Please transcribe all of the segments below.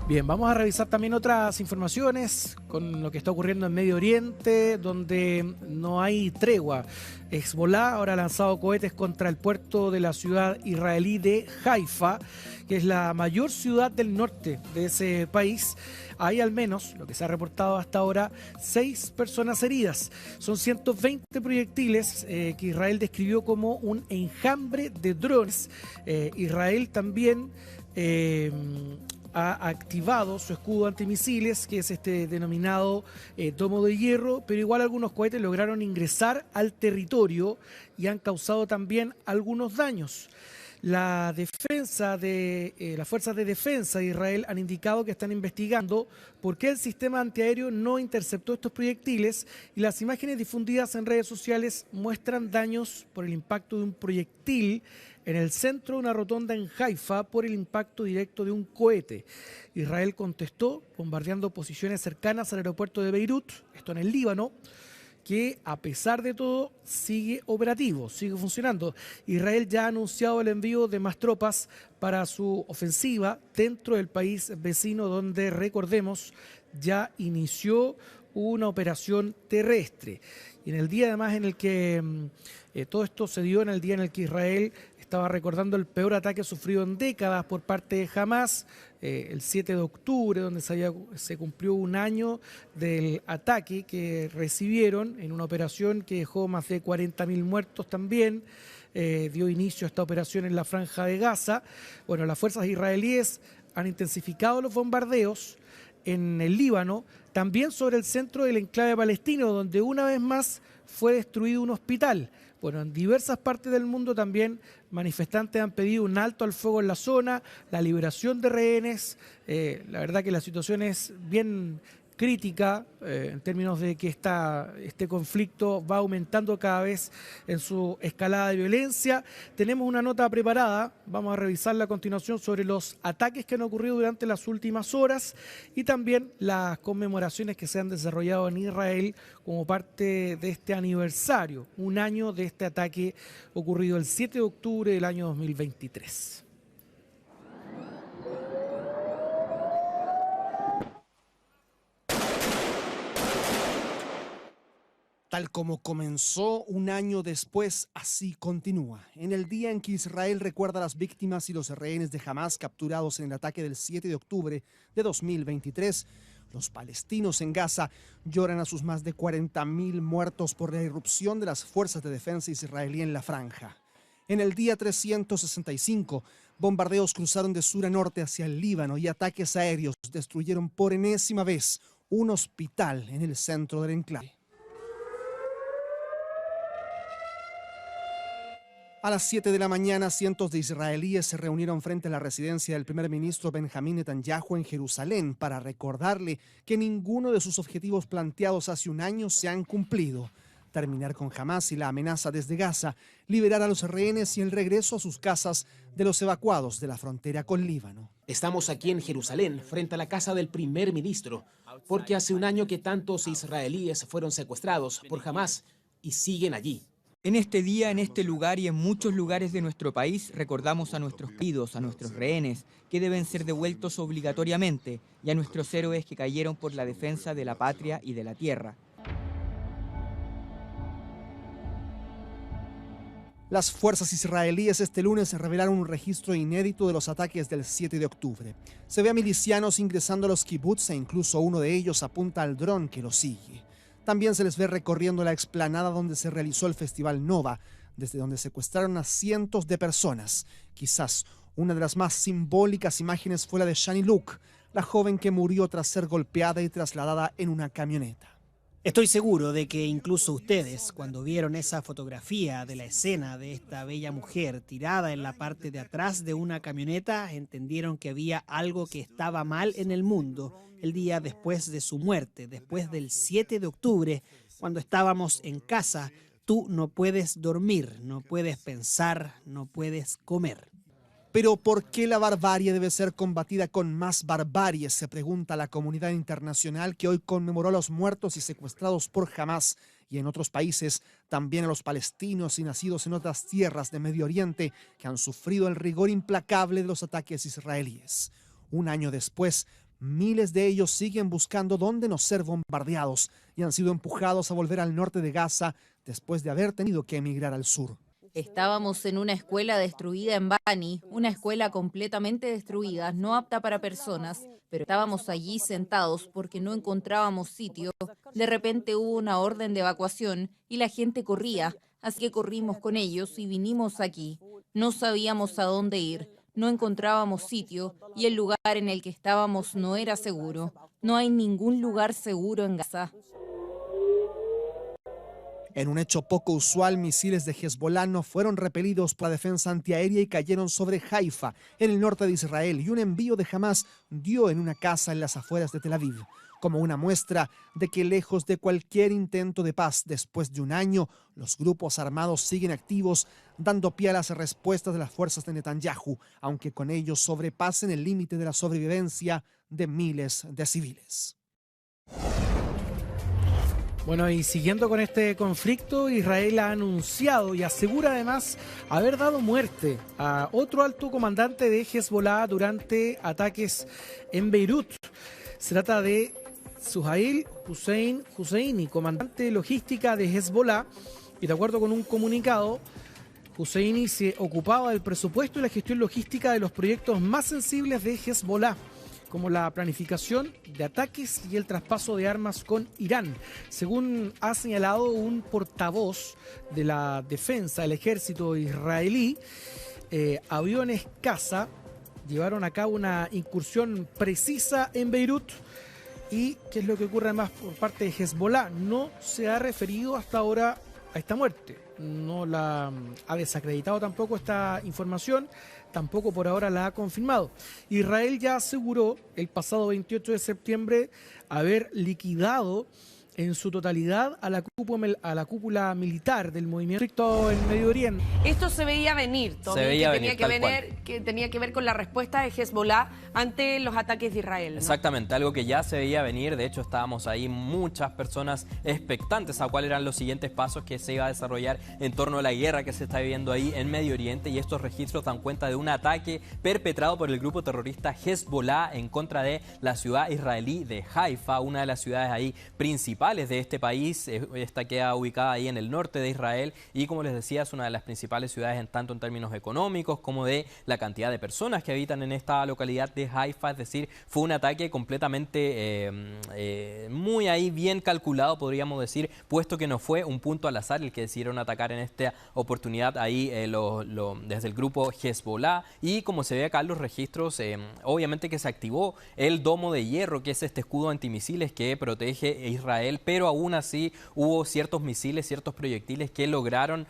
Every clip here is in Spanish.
Bien, vamos a revisar también otras informaciones con lo que está ocurriendo en Medio Oriente, donde no hay tregua. Hezbolá ahora ha lanzado cohetes contra el puerto de la ciudad israelí de Haifa, que es la mayor ciudad del norte de ese país. Hay al menos, lo que se ha reportado hasta ahora, 6 personas heridas. Son 120 proyectiles que Israel describió como un enjambre de drones. Israel también ha activado su escudo antimisiles, que es este denominado domo de hierro, pero igual algunos cohetes lograron ingresar al territorio y han causado también algunos daños. Las fuerzas de defensa de Israel han indicado que están investigando por qué el sistema antiaéreo no interceptó estos proyectiles, y las imágenes difundidas en redes sociales muestran daños por el impacto de un proyectil en el centro de una rotonda en Haifa por el impacto directo de un cohete. Israel contestó bombardeando posiciones cercanas al aeropuerto de Beirut, esto en el Líbano, que a pesar de todo sigue operativo, sigue funcionando. Israel ya ha anunciado el envío de más tropas para su ofensiva dentro del país vecino, donde, recordemos, ya inició una operación terrestre. Y en el día además en el que todo esto se dio, en el día en el que Israel estaba recordando el peor ataque sufrido en décadas por parte de Hamás, el 7 de octubre, donde se cumplió un año del ataque que recibieron en una operación que dejó más de 40.000 muertos también. Dio inicio a esta operación en la Franja de Gaza. Bueno, las fuerzas israelíes han intensificado los bombardeos en el Líbano, también sobre el centro del enclave palestino, donde una vez más fue destruido un hospital. Bueno, en diversas partes del mundo también manifestantes han pedido un alto al fuego en la zona, la liberación de rehenes. La verdad que la situación es bien crítica en términos de que este conflicto va aumentando cada vez en su escalada de violencia. Tenemos una nota preparada, vamos a revisarla a continuación, sobre los ataques que han ocurrido durante las últimas horas y también las conmemoraciones que se han desarrollado en Israel como parte de este aniversario, un año de este ataque ocurrido el 7 de octubre del año 2023. Tal como comenzó un año después, así continúa. En el día en que Israel recuerda a las víctimas y los rehenes de Hamás capturados en el ataque del 7 de octubre de 2023, los palestinos en Gaza lloran a sus más de 40.000 muertos por la irrupción de las fuerzas de defensa israelí en la franja. En el día 365, bombardeos cruzaron de sur a norte hacia el Líbano y ataques aéreos destruyeron por enésima vez un hospital en el centro del enclave. A las 7 de la mañana, cientos de israelíes se reunieron frente a la residencia del primer ministro Benjamín Netanyahu en Jerusalén para recordarle que ninguno de sus objetivos planteados hace un año se han cumplido. Terminar con Hamás y la amenaza desde Gaza, liberar a los rehenes y el regreso a sus casas de los evacuados de la frontera con Líbano. Estamos aquí en Jerusalén, frente a la casa del primer ministro, porque hace un año que tantos israelíes fueron secuestrados por Hamás y siguen allí. En este día, en este lugar y en muchos lugares de nuestro país, recordamos a nuestros queridos, a nuestros rehenes, que deben ser devueltos obligatoriamente, y a nuestros héroes que cayeron por la defensa de la patria y de la tierra. Las fuerzas israelíes este lunes revelaron un registro inédito de los ataques del 7 de octubre. Se ve a milicianos ingresando a los kibbutz e incluso uno de ellos apunta al dron que lo sigue. También se les ve recorriendo la explanada donde se realizó el Festival Nova, desde donde secuestraron a cientos de personas. Quizás una de las más simbólicas imágenes fue la de Shani Luke, la joven que murió tras ser golpeada y trasladada en una camioneta. Estoy seguro de que incluso ustedes, cuando vieron esa fotografía de la escena de esta bella mujer tirada en la parte de atrás de una camioneta, entendieron que había algo que estaba mal en el mundo el día después de su muerte, después del 7 de octubre, cuando estábamos en casa. Tú no puedes dormir, no puedes pensar, no puedes comer. Pero ¿por qué la barbarie debe ser combatida con más barbarie?, se pregunta la comunidad internacional, que hoy conmemoró a los muertos y secuestrados por Hamás y en otros países, también a los palestinos y nacidos en otras tierras de Medio Oriente que han sufrido el rigor implacable de los ataques israelíes. Un año después, Miles de ellos siguen buscando dónde no ser bombardeados y han sido empujados a volver al norte de Gaza después de haber tenido que emigrar al sur. Estábamos en una escuela destruida en Bani, una escuela completamente destruida, no apta para personas, pero estábamos allí sentados porque no encontrábamos sitio. De repente hubo una orden de evacuación y la gente corría, así que corrimos con ellos y vinimos aquí. No sabíamos a dónde ir, no encontrábamos sitio y el lugar en el que estábamos no era seguro. No hay ningún lugar seguro en Gaza. En un hecho poco usual, misiles de Hezbollah no fueron repelidos por la defensa antiaérea y cayeron sobre Haifa, en el norte de Israel, y un envío de Hamás dio en una casa en las afueras de Tel Aviv, como una muestra de que lejos de cualquier intento de paz después de un año, los grupos armados siguen activos, dando pie a las respuestas de las fuerzas de Netanyahu, aunque con ello sobrepasen el límite de la sobrevivencia de miles de civiles. Bueno, y siguiendo con este conflicto, Israel ha anunciado y asegura además haber dado muerte a otro alto comandante de Hezbollah durante ataques en Beirut. Se trata de Suhail Husseini, comandante de logística de Hezbollah, y de acuerdo con un comunicado, Husseini se ocupaba del presupuesto y la gestión logística de los proyectos más sensibles de Hezbollah, como la planificación de ataques y el traspaso de armas con Irán. Según ha señalado un portavoz de la defensa del ejército israelí, aviones caza llevaron a cabo una incursión precisa en Beirut. ¿Y qué es lo que ocurre además por parte de Hezbollah? No se ha referido hasta ahora a esta muerte. No la ha desacreditado tampoco esta información, tampoco por ahora la ha confirmado. Israel ya aseguró el pasado 28 de septiembre haber liquidado en su totalidad a la cúpula militar del movimiento en Medio Oriente. Esto se veía venir, Tommy, que tenía que ver con la respuesta de Hezbollah ante los ataques de Israel, ¿no? Exactamente, algo que ya se veía venir. De hecho, estábamos ahí muchas personas expectantes a cuáles eran los siguientes pasos que se iba a desarrollar en torno a la guerra que se está viviendo ahí en Medio Oriente, y estos registros dan cuenta de un ataque perpetrado por el grupo terrorista Hezbollah en contra de la ciudad israelí de Haifa, una de las ciudades ahí principales de este país. Esta queda ubicada ahí en el norte de Israel y, como les decía, es una de las principales ciudades en tanto en términos económicos como de la cantidad de personas que habitan en esta localidad de Haifa. Es decir, fue un ataque completamente muy ahí bien calculado, podríamos decir, puesto que no fue un punto al azar el que decidieron atacar en esta oportunidad ahí desde el grupo Hezbollah. Y como se ve acá en los registros, obviamente que se activó el domo de hierro, que es este escudo antimisiles que protege a Israel, pero aún así hubo ciertos misiles, ciertos proyectiles que lograron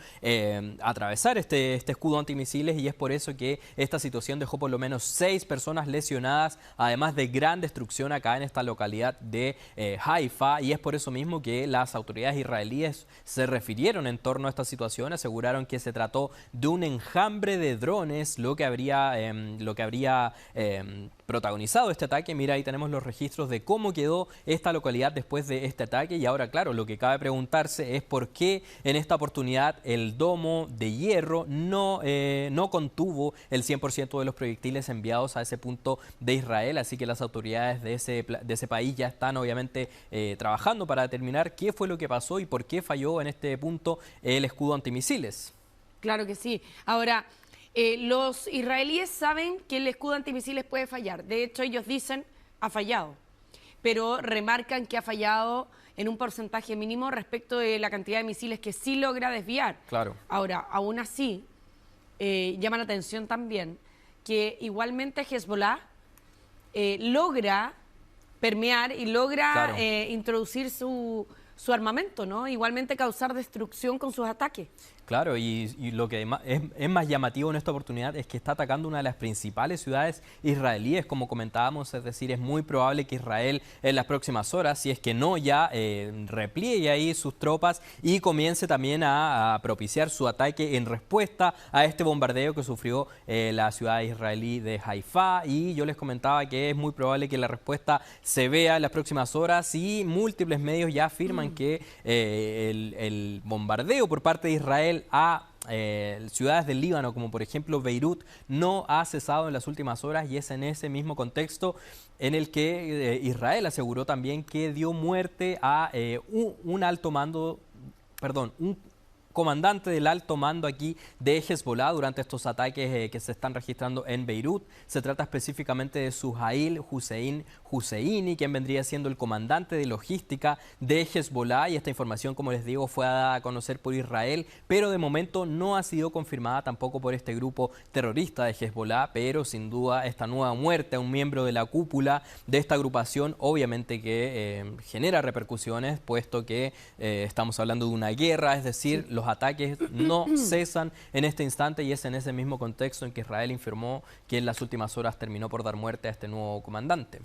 atravesar este escudo antimisiles, y es por eso que esta situación dejó por lo menos 6 personas lesionadas, además de gran destrucción acá en esta localidad de Haifa, y es por eso mismo que las autoridades israelíes se refirieron en torno a esta situación, aseguraron que se trató de un enjambre de drones lo que habría protagonizado este ataque. Mira, ahí tenemos los registros de cómo quedó esta localidad después de este ataque, y ahora, claro, lo que cabe preguntarse es por qué en esta oportunidad el domo de hierro no contuvo el 100% de los proyectiles enviados a ese punto de Israel. Así que las autoridades de ese país ya están obviamente trabajando para determinar qué fue lo que pasó y por qué falló en este punto el escudo antimisiles. Claro que sí. Ahora, los israelíes saben que el escudo antimisiles puede fallar. De hecho, ellos dicen, ha fallado, pero remarcan que ha fallado en un porcentaje mínimo respecto de la cantidad de misiles que sí logra desviar. Claro. Ahora, aún así, llama la atención también que igualmente Hezbollah logra permear y logra introducir su armamento, ¿no? Igualmente causar destrucción con sus ataques. Claro, y lo que es más llamativo en esta oportunidad es que está atacando una de las principales ciudades israelíes, como comentábamos. Es decir, es muy probable que Israel en las próximas horas, si es que no ya repliegue ahí sus tropas y comience también a propiciar su ataque en respuesta a este bombardeo que sufrió la ciudad israelí de Haifa. Y yo les comentaba que es muy probable que la respuesta se vea en las próximas horas, y múltiples medios ya afirman que el bombardeo por parte de Israel ha ciudades del Líbano, como por ejemplo Beirut, no ha cesado en las últimas horas, y es en ese mismo contexto en el que Israel aseguró también que dio muerte a un comandante del alto mando aquí de Hezbollah durante estos ataques que se están registrando en Beirut. Se trata específicamente de Suhail Husseini, quien vendría siendo el comandante de logística de Hezbollah, y esta información, como les digo, fue dada a conocer por Israel, pero de momento no ha sido confirmada tampoco por este grupo terrorista de Hezbollah, pero sin duda esta nueva muerte a un miembro de la cúpula de esta agrupación obviamente que genera repercusiones, puesto que estamos hablando de una guerra, es decir, los ataques no cesan en este instante, y es en ese mismo contexto en que Israel informó que en las últimas horas terminó por dar muerte a este nuevo comandante.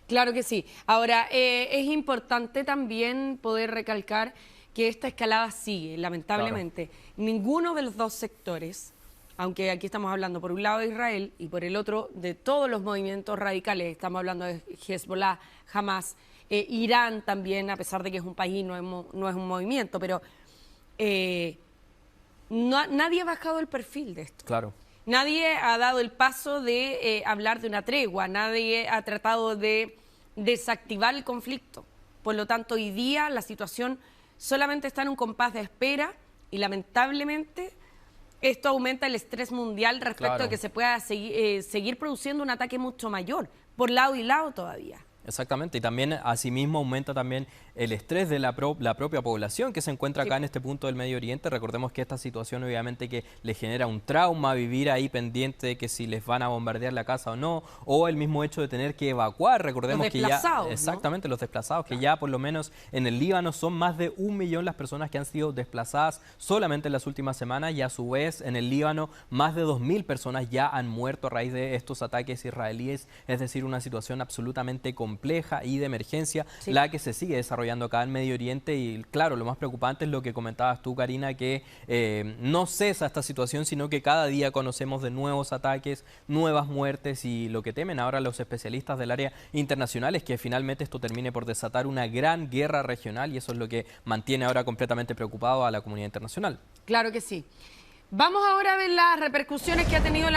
Claro que sí. Ahora, es importante también poder recalcar que esta escalada sigue, lamentablemente. Claro. Ninguno de los dos sectores, aunque aquí estamos hablando por un lado de Israel y por el otro de todos los movimientos radicales, estamos hablando de Hezbollah, Hamas, Irán también, a pesar de que es un país, no es un movimiento, pero nadie ha bajado el perfil de esto. Claro. Nadie ha dado el paso de hablar de una tregua, nadie ha tratado de desactivar el conflicto. Por lo tanto, hoy día la situación solamente está en un compás de espera, y lamentablemente esto aumenta el estrés mundial respecto a que se pueda seguir produciendo un ataque mucho mayor, por lado y lado todavía. Exactamente, y también asimismo aumenta también el estrés de la propia población que se encuentra acá en este punto del Medio Oriente. Recordemos que esta situación obviamente que les genera un trauma vivir ahí pendiente de que si les van a bombardear la casa o no, o el mismo hecho de tener que evacuar. Recordemos que ya, exactamente, ¿no? Los desplazados, que ya por lo menos en el Líbano son más de 1 millón las personas que han sido desplazadas solamente en las últimas semanas, y a su vez en el Líbano más de 2.000 personas ya han muerto a raíz de estos ataques israelíes, es decir, una situación absolutamente compleja y de emergencia, la que se sigue desarrollando acá en Medio Oriente. Y claro, lo más preocupante es lo que comentabas tú, Karina, que no cesa esta situación, sino que cada día conocemos de nuevos ataques, nuevas muertes, y lo que temen ahora los especialistas del área internacional es que finalmente esto termine por desatar una gran guerra regional, y eso es lo que mantiene ahora completamente preocupado a la comunidad internacional. Claro que sí. Vamos ahora a ver las repercusiones que ha tenido